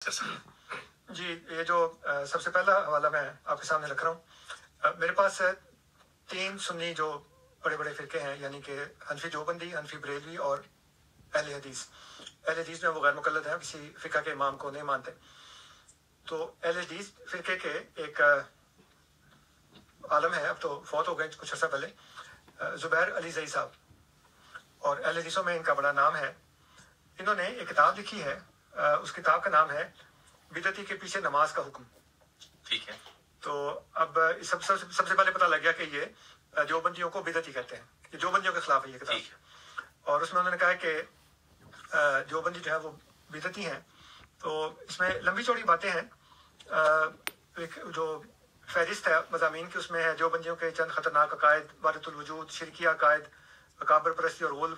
جی یہ جو سب سے پہلا حوالہ میں آپ کے سامنے رکھ رہا ہوں. میرے پاس 3 سنی جو بڑے بڑے فرقے ہیں، یعنی کہ حنفی دیوبندی، حنفی بریلوی اور اہل حدیث. اہل حدیث میں وہ غیر مقلد ہیں، کسی فقہ کے امام کو نہیں مانتے. تو اہل حدیث فرقے کے ایک عالم ہے، اب تو فوت ہو گئے کچھ عرصہ پہلے، زبیر علی زئی صاحب، اور اہل حدیثوں میں ان کا بڑا نام ہے. انہوں نے ایک کتاب لکھی ہے، اس کتاب کا نام ہے بدعتی کے پیچھے نماز کا حکم. ٹھیک ہے. تو اب سب سے پہلے پتہ لگ گیا کہ یہ دیوبندیوں کو بدعتی کہتے ہیں، یہ دیوبندیوں کے خلاف ہے یہ کتاب. اور اس میں انہوں نے کہا کہ دیوبندی جو ہے وہ بدعتی ہیں. تو اس میں لمبی چوڑی باتیں ہیں. ایک جو فہرست ہے مضامین کی، اس میں ہے دیوبندیوں کے چند خطرناک عقائد، وحدت الوجود، شرکی عقائد، اکابر پرستی اور غول،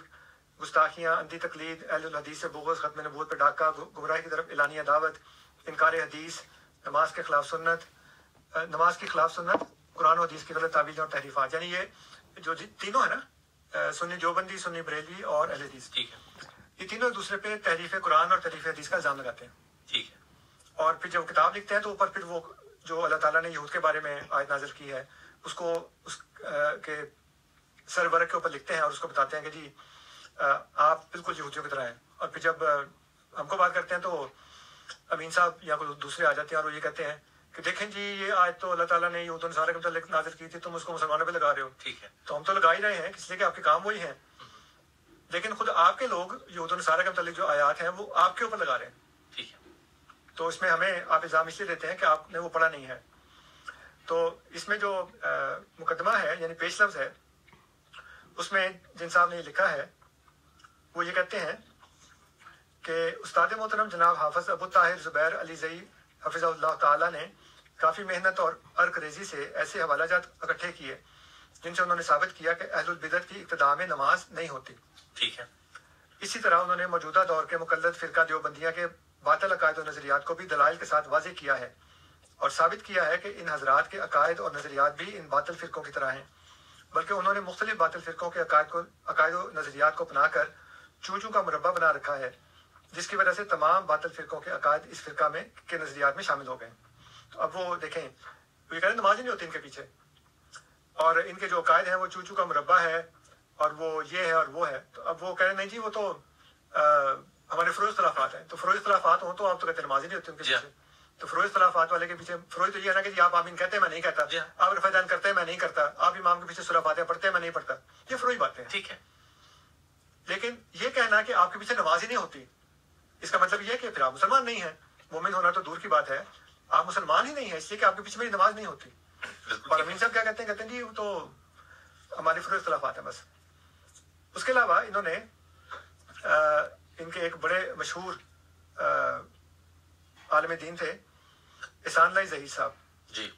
گستاخیاں، اندھی تقلید، اہل الحدیث سے بغض، ختم نبوت پہ ڈاکہ، گمراہی کی طرف اعلانیہ دعوت، انکار حدیث، نماز کے خلاف سنت، نماز کی خلاف سنت، قرآن و حدیث کی غلط تعبیریں اور تحریفات. یعنی یہ جو تینوں ہے نا، سنی دیوبندی، سنی بریلوی اور اہل حدیث، ٹھیک ہے، یہ تینوں ایک دوسرے پہ تحریف قرآن اور تحریف حدیث کا الزام لگاتے ہیں. ٹھیک ہے. اور پھر جب کتاب لکھتے ہیں تو اوپر پھر وہ جو اللہ تعالیٰ نے یہود کے بارے میں آیت نازل کی ہے اس کو اس کے سرورق کے اوپر لکھتے ہیں اور اس کو بتاتے ہیں کہ جی آپ بالکل یہودیوں کی طرح ہیں. اور پھر جب ہم کو بات کرتے ہیں تو امین صاحب یا کوئی دوسرے آ جاتے ہیں اور وہ یہ کہتے ہیں کہ دیکھیں جی یہ آیت تو اللہ تعالیٰ نے یہود و نصارہ کے متعلق نازل کی تھی، تم اس کو مسلمانوں پہ لگا رہے ہو. ٹھیک ہے. تو ہم تو لگا ہی رہے ہیں اس لیے کہ آپ کے کام وہی ہیں، لیکن خود آپ کے لوگ یہود و نصارہ کے متعلق جو آیات ہیں وہ آپ کے اوپر لگا رہے ہیں. ٹھیک ہے. تو اس میں ہمیں آپ الزام اس لیے دیتے ہیں کہ آپ نے وہ پڑھا نہیں ہے. تو اس میں جو مقدمہ ہے یعنی پیش لفظ ہے، اس میں جن صاحب نے یہ لکھا ہے وہ یہ کہتے ہیں کہ استاد محترم جناب حافظ ابو طاہر زبیر علی زئی حفظہ اللہ تعالیٰ نے کافی محنت اور عرق ریزی سے ایسے حوالہ جات اکٹھے کیے جن سے انہوں نے ثابت کیا کہ اہل البدعت کی ابتداء میں نماز نہیں ہوتی. ٹھیک ہے. اسی طرح انہوں نے موجودہ دور کے مقلد فرقہ دیوبندیہ کے باطل عقائد و نظریات کو بھی دلائل کے ساتھ واضح کیا ہے اور ثابت کیا ہے کہ ان حضرات کے عقائد اور نظریات بھی ان باطل فرقوں کی طرح ہیں، بلکہ انہوں نے مختلف باطل فرقوں کے عقائد و نظریات کو اپنا کر چوچو کا مربع بنا رکھا ہے، جس کی وجہ سے تمام باطل فرقوں کے عقائد اس فرقہ میں کے نظریات میں شامل ہو گئے. تو اب وہ دیکھیں، وہ یہ کہہ رہے ہیں نماز ہی نہیں ہوتی ان کے پیچھے، اور ان کے جو عقائد ہیں وہ چوچو کا مربع ہے اور وہ یہ ہے اور وہ ہے. تو اب وہ کہہ رہے ہیں نہیں جی وہ تو ہمارے فروغ اختلافات ہیں. تو فروغ اختلافات ہوں تو آپ تو کہتے ہیں نماز ہی نہیں ہوتی ان کے پیچھے. تو فروغ اختلافات والے کے پیچھے فروغ تو یہ ہے نا کہ جی آپ آمین کہتے ہیں میں نہیں کہتا، آپ رفع دین کرتے ہیں میں نہیں کرتا، آپ امام کے پیچھے سورہ فاتحہ پڑھتے ہیں میں نہیں پڑھتا. یہ فروغی باتیں ہیں. ٹھیک ہے. لیکن یہ کہنا کہ آپ کے پیچھے نماز ہی نہیں ہوتی، اس کا مطلب یہ ہے کہ پھر آپ مسلمان نہیں ہیں. مومن ہونا تو دور کی بات ہے، آپ مسلمان ہی نہیں ہیں اس لیے کہ آپ کے پیچھے میری نماز نہیں ہوتی. اور امین صاحب کیا کہتے ہیں؟ کہتے ہیں جی وہ تو ہماری فروغ اختلافات ہیں بس. اس کے علاوہ انہوں نے ان کے ایک بڑے مشہور عالم دین تھے احسان اللہ ظہیر صاحب. جی.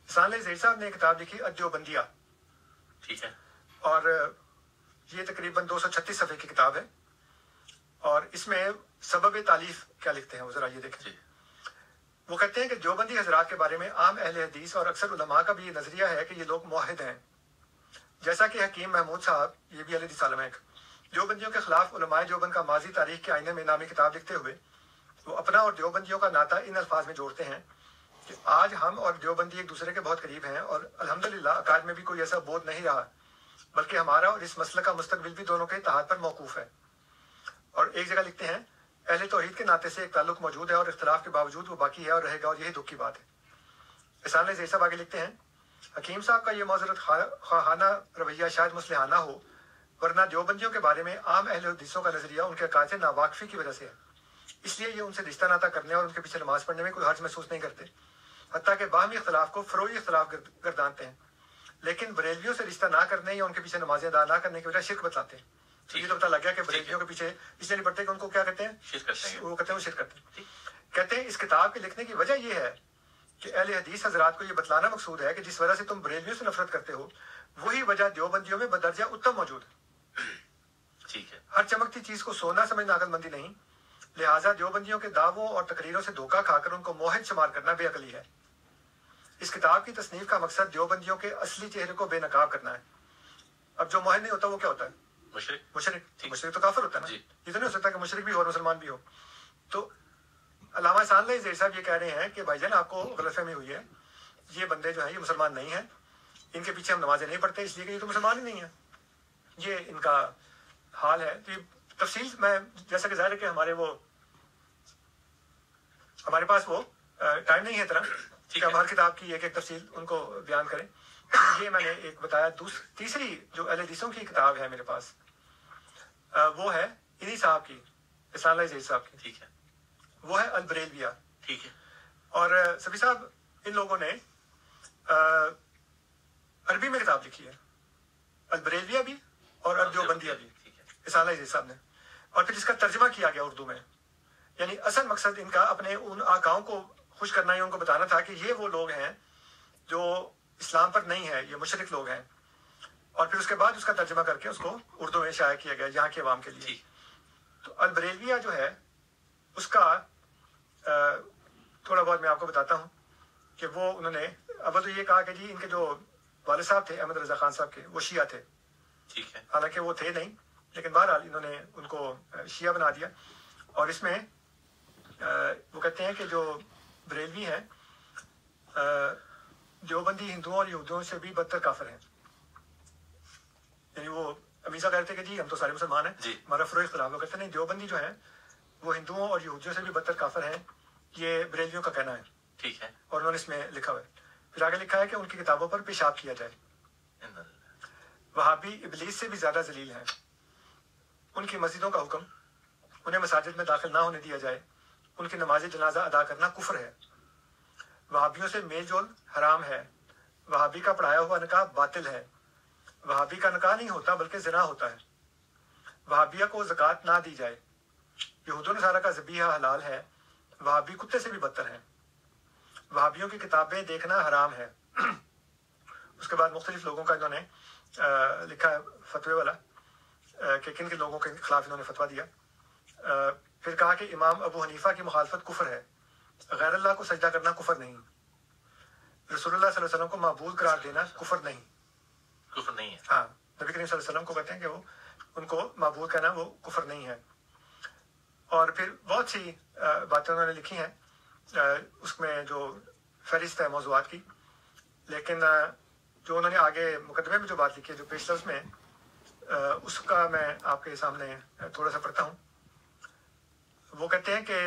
احسان اللہ ظہیر صاحب نے ایک کتاب لکھی الدیوبندیہ. ٹھیک ہے. اور یہ تقریباً 236 صفحے کی کتاب ہے، اور اس میں سبب تالیف کیا لکھتے ہیں وہ ذرا یہ دیکھیں. جی. وہ کہتے ہیں کہ دیوبندی حضرات کے بارے میں عام اہل حدیث اور اکثر علماء کا بھی یہ نظریہ ہے کہ یہ لوگ موحد ہیں، جیسا کہ حکیم محمود صاحب، یہ بھی اہل حدیث عالم ہے، دیوبندیوں کے خلاف علماء دیوبند کا ماضی تاریخ کے آئینے میں نامی کتاب لکھتے ہوئے وہ اپنا اور دیوبندیوں کا ناطہ ان الفاظ میں جوڑتے ہیں کہ آج ہم اور دیوبندی ایک دوسرے کے بہت قریب ہیں اور الحمدللہ عقائد میں بھی کوئی ایسا بودھ نہیں رہا، بلکہ ہمارا اور اس مسئلہ کا مستقبل بھی دونوں کے اتحاد پر موقوف ہے. اور ایک جگہ لکھتے ہیں اہل توحید کے ناطے سے ایک تعلق موجود ہے اور اختلاف کے باوجود وہ باقی ہے اور رہے گا، اور یہی دکھ کی بات ہے. احسان اللہ ظہیر صاحب آگے لکھتے ہیں حکیم صاحب کا یہ معذرت خواہانہ رویہ شاید مصلحانہ ہو، ورنہ دیوبندیوں کے بارے میں عام اہل حدیثوں کا نظریہ ان کے عقائد سے ناواقفی کی وجہ سے ہے، اس لیے یہ ان سے رشتہ ناطہ کرنے اور ان کے پیچھے نماز پڑھنے میں کوئی حرج محسوس نہیں کرتے، حتیٰ کہ باہمی اختلاف کو فروعی اختلاف گردانتے ہیں. لیکن بریلویوں سے رشتہ نہ کرنے یا ان کے پیچھے نمازیں ادا نہ کرنے کی وجہ شرک بتلاتے ہیں. یہ تو پتہ لگ گیا کہ بریلویوں کے پیچھے اس لیے نہیں پڑھتے کہ ان کو کیا کہتے ہیں؟ وہ کہتے ہیں وہ شرک کرتے ہیں. کہتے ہیں اس کتاب کے لکھنے کی وجہ یہ ہے کہ اہل حدیث حضرات کو یہ بتلانا مقصود ہے کہ جس وجہ سے تم بریلویوں سے نفرت کرتے ہو وہی وجہ دیوبندیوں میں بدرجہ اتم موجود ہے. ٹھیک ہے. ہر چمکتی چیز کو سونا سمجھنا عقل مندی نہیں، لہٰذا دیوبندیوں کے دعووں اور تقریروں سے دھوکہ کھا کر ان کو موحد شمار کرنا بے عقلی ہے. اس کتاب کی تصنیف کا مقصد دیوبندیوں کے اصلی چہرے کو بے نقاب کرنا ہے. اب جو موحد نہیں ہوتا وہ کیا ہوتا ہے؟ مشرک. مشرک تو کافر ہوتا ہے نا. یہ تو نہیں ہو سکتا کہ مشرک بھی ہو اور مسلمان بھی ہو. تو علامہ احسان اللہ زیر صاحب یہ کہہ رہے ہیں کہ بھائی جان آپ کو غلط فہمی ہوئی ہے، یہ بندے جو ہیں یہ مسلمان نہیں ہیں، ان کے پیچھے ہم نمازیں نہیں پڑھتے اس لیے کہ یہ تو مسلمان ہی نہیں ہیں، یہ ان کا حال ہے. تو یہ تفصیل میں جیسا کہ ظاہر ہے کہ ہمارے پاس وہ ٹائم نہیں ہے اتنا کہ ہم ہر کتاب کی ایک ایک تفصیل ان کو بیان کریں. یہ میں نے ایک بتایا. تیسری جو اہل حدیثوں کی کتاب ہے میرے پاس وہ ہے انہی صاحب کی، احسان اللہ زید صاحب کی. ٹھیک ہے. وہ ہے البریلویہ. ٹھیک ہے. اور سبھی صاحب ان لوگوں نے عربی میں کتاب لکھی ہے، البریلویہ بھی اور دیوبندیہ بھی، احسان اللہ زید صاحب نے. اور پھر اس کا ترجمہ کیا گیا اردو میں. یعنی اصل مقصد ان کا اپنے ان آقاؤں کو خوش کرنا ہی، ان کو بتانا تھا کہ یہ وہ لوگ ہیں جو اسلام پر نہیں ہے، یہ مشرک لوگ ہیں. اور پھر اس کے بعد اس کا ترجمہ کر کے اس کو اردو میں شائع کیا گیا یہاں کے عوام کے لیے. تو البریلویہ جو ہے اس کا تھوڑا بہت میں آپ کو بتاتا ہوں کہ وہ انہوں نے اول تو یہ کہا کہ جی ان کے جو والد صاحب تھے احمد رضا خان صاحب کے، وہ شیعہ تھے. ٹھیک ہے. حالانکہ وہ تھے نہیں، لیکن بہرحال انہوں نے ان کو شیعہ بنا دیا. اور اس میں وہ کہتے ہیں کہ جو بریلوی ہیں دیوبندی ہندوؤں اور یہودیوں سے بھی بدتر کافر ہیں. یعنی وہ ہمیشہ کہتے کہ جی ہم تو سارے مسلمان ہیں، ہمارا فروغ اختلاف. وہ کہتے نہیں، دیوبندی جو ہیں وہ ہندوؤں اور یہودیوں سے بھی بدتر کافر ہیں، یہ بریلویوں کا کہنا ہے. ٹھیک ہے. اور انہوں نے اس میں لکھا ہوا ہے. پھر آگے لکھا ہے کہ ان کی کتابوں پر پیشاب کیا جائے. وہابی ابلیس سے بھی زیادہ ذلیل ہیں. ان کی مسجدوں کا حکم، انہیں مساجد میں داخل نہ ہونے دیا جائے. ان کی نماز جنازہ ادا کرنا کفر ہے. وہابیوں سے میل جول حرام ہے. وہابی کا پڑھایا ہوا نکاح باطل ہے. وہابی کا نکاح نہیں ہوتا بلکہ زنا ہوتا ہے. وہابیہ کو زکوٰۃ نہ دی جائے. یہود و نصارہ کا ذبیحہ حلال ہے. وہابی کتے سے بھی بدتر ہیں. وہابیوں کی کتابیں دیکھنا حرام ہے. اس کے بعد مختلف لوگوں کا انہوں نے لکھا ہے فتوے والا کہ کن کن لوگوں کے خلاف انہوں نے فتویٰ دیا. پھر کہا کہ امام ابو حنیفہ کی مخالفت کفر ہے. غیر اللہ کو سجدہ کرنا کفر نہیں. رسول اللہ صلی اللہ علیہ وسلم کو معبود قرار دینا کفر نہیں. کفر نہیں ہے. ہاں، نبی کریم صلی اللہ علیہ وسلم کو کہتے ہیں کہ وہ ان کو معبود کہنا وہ کفر نہیں ہے. اور پھر بہت سی باتیں انہوں نے لکھی ہیں اس میں جو فہرست ہے موضوعات کی. لیکن جو انہوں نے آگے مقدمے میں جو بات لکھی ہے، جو پیش لفظ میں، اس کا میں آپ کے سامنے تھوڑا سا پڑھتا ہوں. وہ کہتے ہیں کہ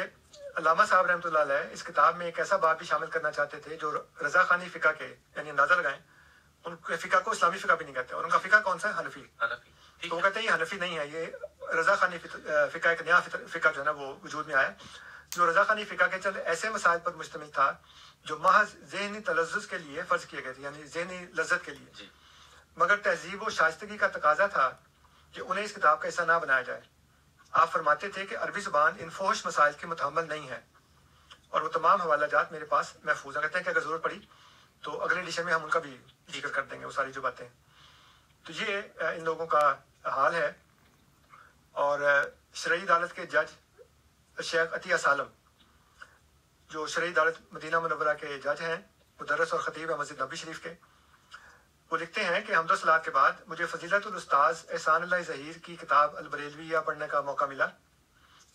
علامہ صاحب رحمۃ اللہ علیہ اس کتاب میں ایک ایسا باب بھی شامل کرنا چاہتے تھے جو رضا خانی فقہ کے، یعنی اندازہ لگائیں ان کے فقہ کو اسلامی فقہ بھی نہیں کہتے. اور ان کا فقہ کون سا ہے؟ حنفی. تو وہ کہتے ہیں یہ حنفی نہیں ہے، یہ رضا خانی فقہ ایک نیا فقہ جو ہے نا وہ وجود میں آیا، جو رضا خانی فقہ کے چند ایسے مسائل پر مشتمل تھا جو محض ذہنی تلذذ کے لیے فرض کیے گئے تھے، یعنی ذہنی لذت کے لیے، مگر تہذیب و شائستگی کا تقاضا تھا کہ انہیں اس کتاب کا حصہ نہ بنایا جائے. آپ فرماتے تھے کہ عربی زبان ان فحش مسائل کی متحمل نہیں ہے، اور وہ تمام حوالہ جات میرے پاس محفوظ ہیں. کہتے ہیں کہ اگر ضرورت پڑی تو اگلے ایڈیشن میں ہم ان کا بھی ذکر کر دیں گے وہ ساری جو باتیں. تو یہ ان لوگوں کا حال ہے. اور شرعی عدالت کے جج شیخ عطیہ سالم، جو شرعی عدالت مدینہ منورہ کے جج ہیں، مدرس اور خطیب ہیں مسجد نبوی شریف کے، وہ لکھتے ہیں کہ حمد و صلاۃ کے بعد مجھے فضیلت الاستاذ احسان اللہ ظہیر کی کتاب البریلویہ پڑھنے کا موقع ملا.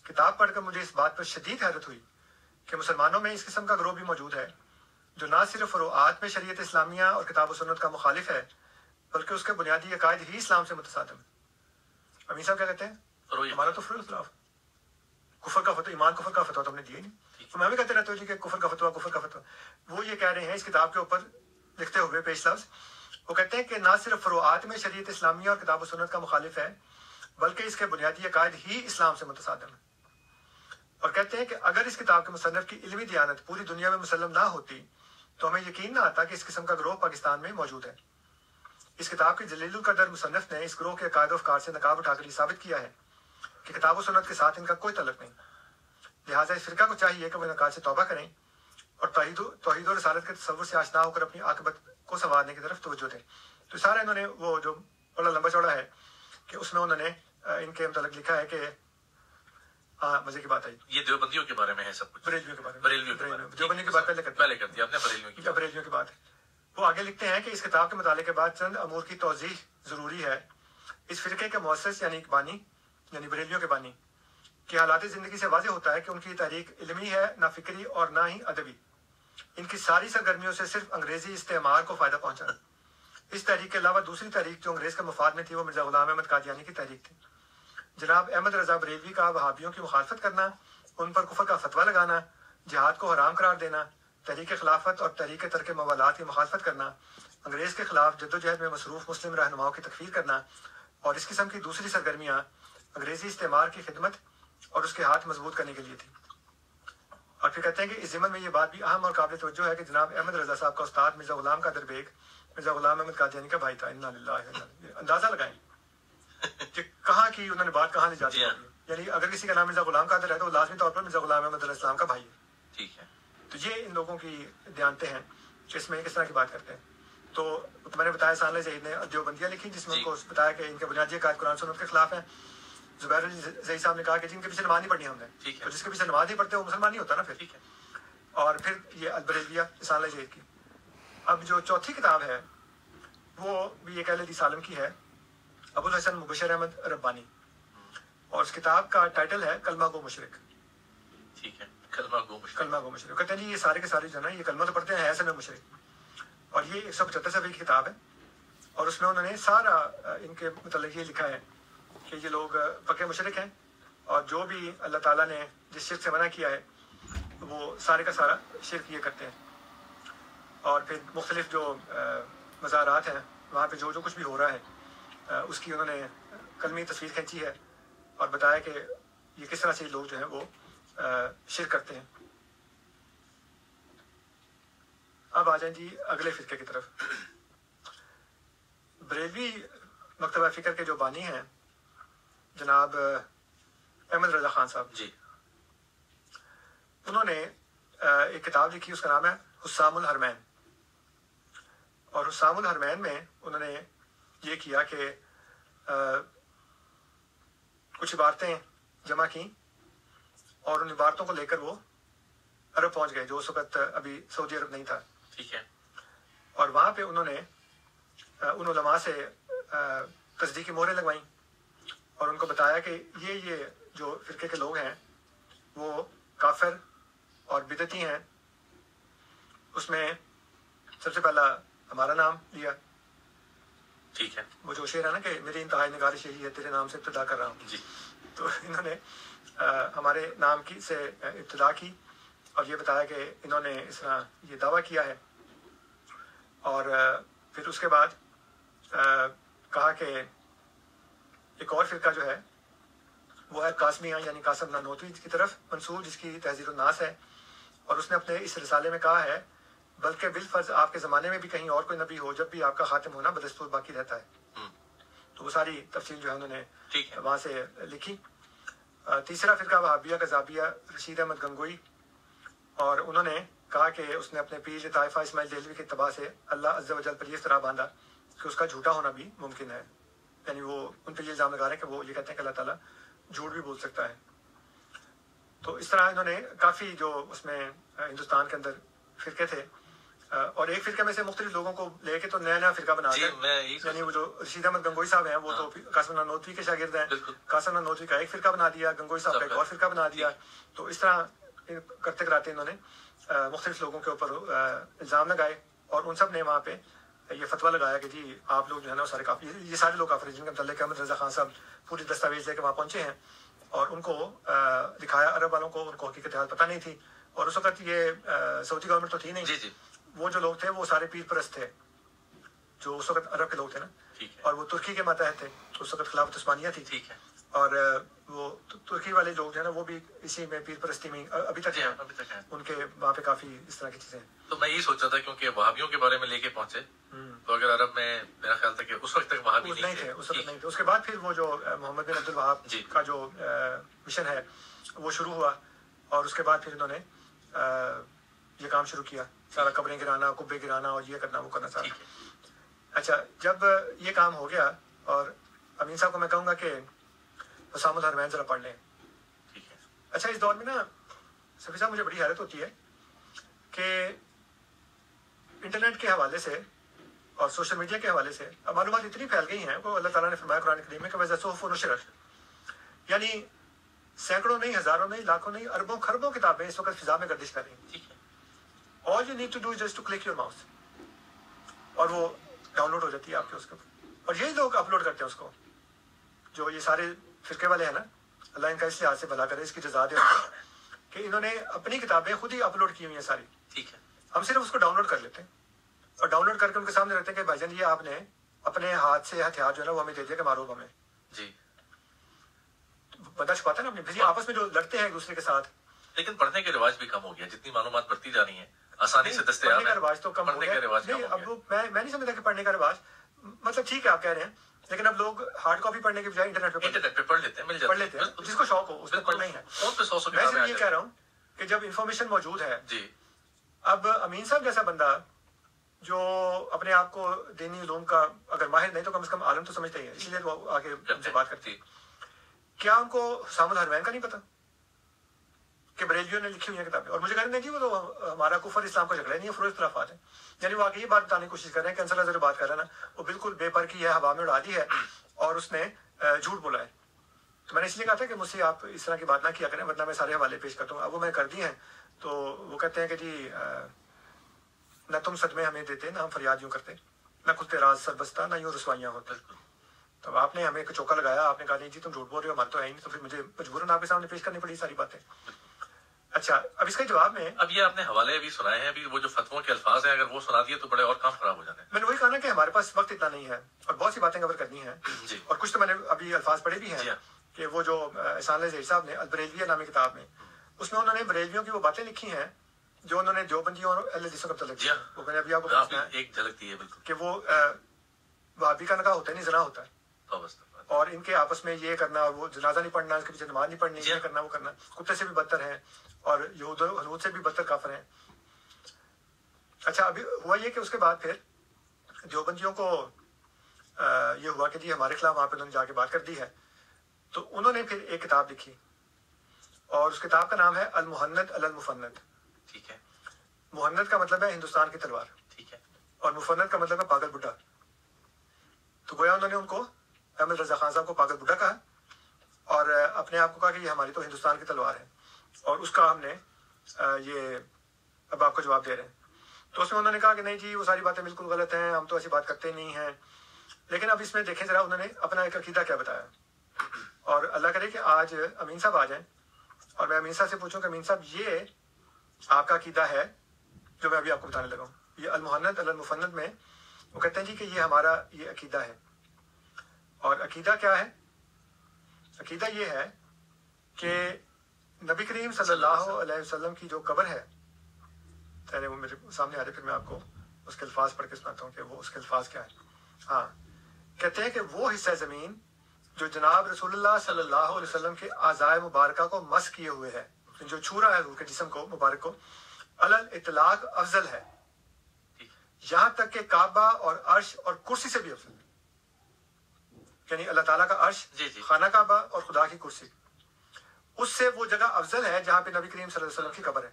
کتاب پڑھ کر مجھے اس بات پر شدید حیرت ہوئی کہ مسلمانوں میں اس قسم کا گروہ بھی موجود ہے جو نہ صرف فروعات میں شریعت اسلامیہ اور کتاب و سنت کا مخالف ہے بلکہ اس کے بنیادی عقائد ہی اسلام سے متصادم ہے. امین صاحب کیا کہتے ہیں؟ ہمارا تو فروغ اختلاف، کفر کا فتویٰ، ایمان کفر کا فتویٰ تو ہم نے دیا ہی نہیں. تو میں بھی کہتے رہتا ہوں جی کہ کفر کا فتویٰ، کفر کا فتویٰ. وہ یہ کہہ رہے ہیں اس کتاب کے اوپر لکھتے ہوئے پیش لفظ، وہ کہتے ہیں کہ نہ صرف فروعات میں شریعت اسلامیہ اور کتاب و سنت کا مخالف ہے بلکہ اس کے بنیادی عقائد ہی اسلام سے متصادم ہے. اور کہتے ہیں کہ اگر اس کتاب کے مصنف کی علمی دیانت پوری دنیا میں مسلم نہ ہوتی تو ہمیں یقین نہ آتا کہ اس قسم کا گروہ پاکستان میں موجود ہے. اس کتاب کے جلیل القدر مصنف نے اس گروہ کے عقائد و افکار سے نقاب اٹھا کر یہ ثابت کیا ہے کہ کتاب و سنت کے ساتھ ان کا کوئی تعلق نہیں. لہٰذا اس فرقہ کو چاہیے کہ وہ انعقاد سے توبہ کریں اور توحید و رسالت کے تصور سے آشنا ہو کر اپنی عاقبت کو سنوارنے کی طرف توجہ دیں. تو سارا انہوں نے وہ جو بڑا لمبا چوڑا ہے کہ اس میں انہوں نے ان کے متعلق لکھا ہے کہ مزے کی بات آئی، یہ دیوبندیوں کے بارے میں ہے سب کچھ. بریلویوں کے بارے میں، دیوبندی کی بات پہلے کر دی آپ نے، بریلویوں کی بات ہے. وہ آگے لکھتے ہیں کہ اس کتاب کے مطالعے کے بعد چند امور کی توضیح ضروری ہے. اس فرقے کے مؤسس یعنی بانی، یعنی بریلویوں کے بانی، کہ حالات زندگی سے واضح ہوتا ہے کہ ان کی تحریک علمی ہے نہ فکری اور نہ ہی ادبی. ان کی ساری سرگرمیوں سے صرف انگریزی استعمار کو فائدہ پہنچا. اس تحریک کے علاوہ دوسری تحریک جو انگریز کے مفاد میں تھی وہ مرزا غلام احمد قادیانی کی تحریک تھی. جناب احمد رضا بریلوی کا وہابیوں کی مخالفت کرنا، ان پر کفر کا فتویٰ لگانا، جہاد کو حرام قرار دینا، تحریک خلافت اور تحریک ترک موالات کی مخالفت کرنا، انگریز کے خلاف جدوجہد میں مصروف مسلم رہنماؤں کی تکفیر کرنا اور اس قسم کی دوسری سرگرمیاں انگریزی استعمار کی خدمت اور اس کے ہاتھ مضبوط کرنے کے لیے تھی. اور پھر کہتے ہیں کہ اس ضمن میں یہ بات بھی اہم اور قابل توجہ ہے کہ جناب احمد رضا صاحب کا استاد مرزا غلام قادر بیگ مرزا غلام احمد قادیانی کا بھائی تھا. انا للہ و انا الیہ راجعون. اندازہ لگائیں کہ کہاں کی انہوں نے بات کہاں لے جاتی ہے. یعنی اگر کسی کا نام مرزا غلام قادر ہے تو لازمی طور پر مرزا غلام احمد علیہ السلام کا بھائی ہے. ٹھیک ہے. تو یہ ان لوگوں کی دیانتیں ہیں کہ اس میں کس طرح کی بات کرتے ہیں. تو میں نے بتایا سانحہ زہید نے دیوبندیاں لکھی جس میں ان کو بتایا کہ ان کے بنیادی عقائد قرآن سنت کے خلاف ہیں. زبیر علی زئی صاحب نے کہا کہ جن کے پیچھے نماز نہیں پڑھنی ہم نے، تو جس کے پیچھے نماز نہیں پڑھتے وہ مسلمان نہیں ہوتا نا پھر. ٹھیک ہے. اور پھر یہ البریلیہ سانحہ زہید کی. اب جو چوتھی کتاب ہے وہ بھی ایک اہل حدیث عالم کی ہے، ابو الحسن مبشر احمد ربانی، اور اس کتاب کا ٹائٹل ہے کلمہ گو مشرک. ٹھیک ہے. کلمہ گو مشرک. کلمہ گو مشرک. کہتے ہیں جی یہ سارے کے سارے جو ہے نا یہ کلمہ تو پڑھتے ہیں اصل میں مشرک. اور یہ 175 صفحے کی کتاب ہے اور اس میں انہوں نے سارا ان کے متعلق یہ لکھا ہے کہ یہ لوگ پکے مشرک ہیں اور جو بھی اللہ تعالیٰ نے جس شرک سے منع کیا ہے وہ سارے کا سارا شرک یہ کرتے ہیں. اور پھر مختلف جو مزارات ہیں وہاں پہ جو کچھ بھی ہو رہا ہے اس کی انہوں نے کلمی تصویر کھینچی ہے اور بتایا کہ یہ کس طرح سے لوگ جو ہیں وہ شرک کرتے ہیں. اب آ جائیں جی اگلے فرقے کی طرف. بریلوی مکتبہ فکر کے جو بانی ہیں جناب احمد رضا خان صاحب جی، انہوں نے ایک کتاب لکھی، اس کا نام ہے حسام الحرمین. اور حسام الحرمین میں انہوں نے یہ کیا کہ کچھ عبارتیں جمع کی اور ان عبارتوں کو لے کر وہ عرب پہنچ گئے جو اس وقت ابھی سعودی عرب نہیں تھا. ٹھیک ہے. اور وہاں پہ انہوں نے ان علماء سے تصدیقی مہریں لگوائیں اور ان کو بتایا کہ یہ جو فرقے کے لوگ ہیں وہ کافر اور بدعتی ہیں. اس میں سب سے پہلا ہمارا نام لیا. ٹھیک ہے. وہ جو شعر ہے نا کہ میری انتہائی نگارش یہی ہے تیرے نام سے ابتدا کر رہا ہوں. جی. تو انہوں نے ہمارے نام کی سے ابتدا کی اور یہ بتایا کہ انہوں نے اس طرح یہ دعویٰ کیا ہے. اور پھر اس کے بعد کہا کہ ایک اور فرقہ جو ہے وہ ہے قاسمیہ یعنی قاسم نانوتوی کی طرف منسوب جس کی تحذیر الناس ہے. اور اس نے اپنے اس رسالے میں کہا ہے بلکہ بالفرض آپ کے زمانے میں بھی کہیں اور کوئی نبی ہو جب بھی آپ کا خاتم ہونا بدستور باقی رہتا ہے. تو وہ ساری تفصیل جو ہے انہوں نے وہاں سے لکھی. تیسرا فرقہ وہابیہ قذابیہ رشید احمد گنگوئی، اور انہوں نے کہا کہ اس نے اپنے پیر طائفہ اسماعیل دہلوی کے اتباع سے اللہ عز و جل پر یہ افتراء باندھا کہ اس کا جھوٹا ہونا بھی ممکن ہے. یعنی وہ ان پہ یہ الزام لگا رہے ہیں کہ وہ یہ کہتے ہیں کہ اللہ تعالیٰ جھوٹ بھی بول سکتا ہے. تو اس طرح انہوں نے کافی جو اس میں ہندوستان کے اندر فرقے تھے اور ایک فرقے میں سے مختلف لوگوں کو لے کے تو نیا نیا فرقہ بنا دیا. یعنی وہ جو رشید احمد گنگوئی صاحب ہیں وہ تو قاسم نانوتوی کے شاگرد ہیں. قاسم نانوتوی کا ایک فرقہ بنا دیا، گنگوئی صاحب کا ایک اور فرقہ بنا دیا. تو اس طرح کرتے کراتے انہوں نے مختلف لوگوں کے اوپر الزام لگائے اور ان سب نے وہاں پہ یہ فتویٰ لگایا کہ جی آپ لوگ جو ہے نا سارے کافی یہ سارے لوگ کافر ہیں جن کے متعلق احمد رضا خان صاحب پوری دستاویز لے کے وہاں پہنچے ہیں. اور ان کو دکھایا عرب والوں کو، ان کو حقیقت حال پتہ نہیں تھی. اور اس وقت یہ سعودی گورنمنٹ تو تھی نہیں. جی جی. وہ جو لوگ تھے وہ سارے پیر پرست تھے جو اس وقت عرب کے لوگ تھے نا. اور وہ ترکی کے ماتحت تھے تو اس وقت خلافت عثمانیہ تھی. ٹھیک ہے. اور وہ ترکی والے لوگ جو ہے نا وہ بھی اسی میں پیر پرستی میں ابھی تک ہیں. ان کے وہاں پہ کافی اس طرح کی چیزیں. تو میں یہی سوچ رہا تھا کیونکہ وہابیوں کے بارے میں لے کے پہنچے تو اگر عرب میں میرا خیال تھا کہ اس وقت تک وہابی نہیں تھے. اس وقت نہیں تھے. اس کے بعد پھر وہ جو محمد بن عبد الوہاب کا جو مشن ہے وہ شروع ہوا اور اس کے بعد پھر انہوں نے یہ کام شروع کیا سارا قبریں گرانا، قبے گرانا اور یہ کرنا وہ کرنا سارا. اچھا جب یہ کام ہو گیا اور امین صاحب کو میں کہوں گا کہ حسام الحرمین ذرا پڑھ لیں. اچھا اس دور میں نا سفی صاحب مجھے بڑی حیرت ہوتی ہے کہ انٹرنیٹ کے حوالے سے اور سوشل میڈیا کے حوالے سے اب معلومات اتنی پھیل گئی ہیں وہ اللہ تعالیٰ نے فرمایا قرآن کریم میں کہ وَإِذَا الصُّحُفُ نُشِرَتْ، یعنی سینکڑوں نہیں, ہزاروں نہیں, لاکھوں نہیں, اربوں خربوں کتابیں اس وقت فضا میں گردش کر رہی ہیں. ٹھیک ہے. All you need to do is just to click your mouse, اور وہ ڈاؤن لوڈ ہو جاتی ہے آپ کے اس کے اوپر. اور یہی لوگ اپلوڈ کرتے ہیں اس کو, جو یہ سارے فرقے والے ہیں نا, اللہ ان کا اس لحاظ سے بھلا کرے, اس کی جزا دے کہ انہوں نے اپنی کتابیں خود ہی اپلوڈ کی ہوئی ہیں ساری. ٹھیک ہے. ہم صرف اس کو ڈاؤن لوڈ کر لیتے ہیں اور ڈاؤن لوڈ کر کے ان کے سامنے رکھتے ہیں کہ بھائی جان یہ آپ نے اپنے ہاتھ سے ہتھیار جو ہے نا وہ ہمیں دے دیا کہ مارو ہمیں. جی. بندہ چھپاتا ہے نا اپنے آپس میں جو لڑتے ہیں ایک دوسرے کے ساتھ. لیکن پڑھنے کے رواج بھی کم ہو گیا, جتنی معلومات بڑھتی جا رہی ہیں آسانی سے دستیاب پڑھنے کا ہے. رواج تو کم ہو گیا. نہیں اب میں نہیں سمجھتا کہ پڑھنے کا رواج, مطلب ٹھیک ہے آپ کہہ رہے ہیں, لیکن اب لوگ ہارڈ کاپی پڑھنے کے بجائے انٹرنیٹ پہ پڑھ لیتے ہیں, مل پڑھ جاتے لیتے ہیں, جس کو شوق ہو اس کو پڑھنا ہی ہے. فون پہ 100 میں صرف یہ کہہ رہا ہوں کہ جب انفارمیشن موجود ہے. جی. اب امین صاحب جیسا بندہ جو اپنے آپ کو دینی علوم کا اگر ماہر نہیں تو کم از کم عالم تو سمجھتے ہی ہے, اسی لیے وہ آگے ان سے بات کرتی ہے. کیا ان کو حسام الحرمین کا نہیں پتا کہ بریلویوں نے لکھی ہوئی ہیں کتابیں؟ اور مجھے کہتے ہیں جی وہ تو ہمارا کفر اسلام کا جھگڑا نہیں ہے, فروغ اختلافات ہیں. یعنی وہ آگے یہ بات بتانے کی کوشش کر رہے ہیں کہ انصر بات کر رہا ہے نا, وہ بالکل بے پر کی ہے, ہوا میں اڑا دی ہے اور اس نے جھوٹ بولا ہے. تو میں نے اس لیے کہا تھا کہ مجھ سے آپ اس طرح کی بات نہ کیا کریں, ورنہ میں سارے حوالے پیش کرتا ہوں. اب وہ میں کر دی ہیں تو وہ کہتے ہیں کہ جی نہ تم صدمے ہمیں دیتے, نہ ہم فریاد یوں کرتے, نہ کھلتے راز سر بستہ, نہ یوں رسوائیاں ہوتے. تو آپ نے ہمیں ایک چوکا لگایا, آپ نے کہا نہیں جی تم جھوٹ بول رہے ہو, مان تو ہے ہی نہیں, تو پھر مجھے مجبوراً آپ کے سامنے پیش کرنی پڑی ساری باتیں. اچھا اب اس کے جواب میں اب یہ آپ نے حوالے ابھی سنائے ہیں, ابھی وہ جو فتووں کے الفاظ ہیں اگر وہ سنا دیے تو بڑے اور کام خراب ہو جاتے ہیں. میں نے وہی کہا نا کہ ہمارے پاس وقت اتنا نہیں ہے اور بہت سی باتیں کور کرنی ہیں. جی. اور کچھ تو میں نے ابھی الفاظ پڑھے بھی ہیں. جی. کہ وہ جو احسان اللہ ظہیر صاحب نے البریلویہ نامی کتاب میں, اس میں انہوں نے بریلویوں کی وہ باتیں لکھی ہیں جو انہوں نے دیوبندیوں اور اہل حدیثوں کا تعلق. وہ میں نے ابھی آپ کو بتایا ایک جھلک دی ہے بالکل کہ وہ وہابی کا نکاح ہوتا ہے نہیں, زنا ہوتا ہے, اور ان کے آپس میں یہ کرنا, وہ جنازہ نہیں پڑھنا, اس کے پیچھے نماز نہیں پڑھنی, یہ کرنا وہ کرنا, کتے سے بھی بدتر ہیں اور یہود و حنود سے بھی بدتر کافر ہیں. اچھا ابھی ہوا یہ کہ اس کے بعد پھر دیوبندیوں کو یہ ہوا کہ جی ہمارے خلاف وہاں پہ انہوں نے جا کے بات کر دی ہے. تو انہوں نے پھر ایک کتاب لکھی اور اس کتاب کا نام ہے المحند علی المفند. ٹھیک ہے. محند کا مطلب ہے ہندوستان کی تلوار. ٹھیک ہے. اور مفند کا مطلب ہے پاگل بڈھا. تو گویا انہوں نے ان کو احمد رضا خان صاحب کو پاگل بڈھا کہا اور اپنے آپ کو کہا کہ یہ ہماری تو ہندوستان کی تلوار ہے, اور اس کا ہم نے یہ اب آپ کو جواب دے رہے ہیں. تو اس میں انہوں نے کہا کہ نہیں جی وہ ساری باتیں بالکل غلط ہیں, ہم تو ایسی بات کرتے نہیں ہیں. لیکن اب اس میں دیکھیں ذرا انہوں نے اپنا ایک عقیدہ کیا بتایا, اور اللہ کرے کہ آج امین صاحب آ جائیں اور میں امین صاحب سے پوچھوں کہ امین صاحب یہ آپ کا عقیدہ ہے جو میں ابھی آپ کو بتانے لگا ہوں, یہ المحند علی المفند میں وہ کہتے ہیں جی کہ یہ ہمارا یہ عقیدہ ہے. اور عقیدہ کیا ہے؟ عقیدہ یہ ہے کہ نبی کریم صلی اللہ علیہ وسلم کی جو قبر ہے, پہلے وہ میرے سامنے آ رہے, پھر میں آپ کو اس کے الفاظ پڑھ کے سناتا ہوں کہ وہ اس کے الفاظ کیا ہیں. ہاں کہتے ہیں کہ وہ حصہ زمین جو جناب رسول اللہ صلی اللہ علیہ وسلم کے اعضائے مبارکہ کو مس کیے ہوئے ہے, جو چھو رہا ہے حضور کے جسم کو مبارک کو, علل اطلاق افضل ہے, یہاں تک کہ کعبہ اور عرش اور کرسی سے بھی افضل ہے. یعنی اللہ تعالیٰ کا عرش, خانہ کعبہ اور خدا کی کرسی, اس سے وہ جگہ افضل ہے جہاں پہ نبی کریم صلی اللہ علیہ وسلم کی قبر ہے.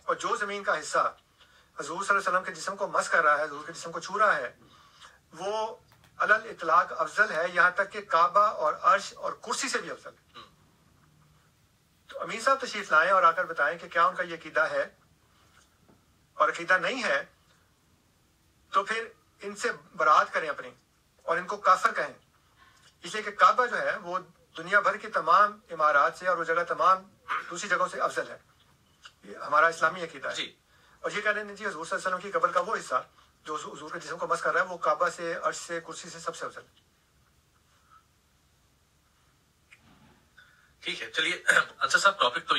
اور جو زمین کا حصہ حضور صلی اللہ علیہ وسلم کے جسم کو مس کر رہا ہے, حضور کے جسم کو چھو رہا ہے, وہ علل اطلاق افضل ہے, یہاں تک کہ کعبہ اور عرش اور کرسی سے بھی افضل ہے. تو امین صاحب تشریف لائیں اور آ کر بتائیں کہ کیا ان کا یہ عقیدہ ہے, اور عقیدہ نہیں ہے تو پھر ان سے برات کریں اپنی اور ان کو کافر کہیں, اس لیے کہ کعبہ جو ہے وہ دنیا بھر کی تمام عمارات سے اور وہ جگہ تمام دوسری جگہوں سے افضل ہے. یہ ہمارا اسلامی عقیدہ ہے. اور یہ کہہ رہے ہیں جی حضور صلی اللہ علیہ وسلم کی قبر کا وہ حصہ جو حضور کے جسم کو مس کر رہا ہے وہ کعبہ سے, عرش سے, کرسی سے سب سے افضل. ٹھیک ہے چلیے انصر صاحب, ٹاپک تو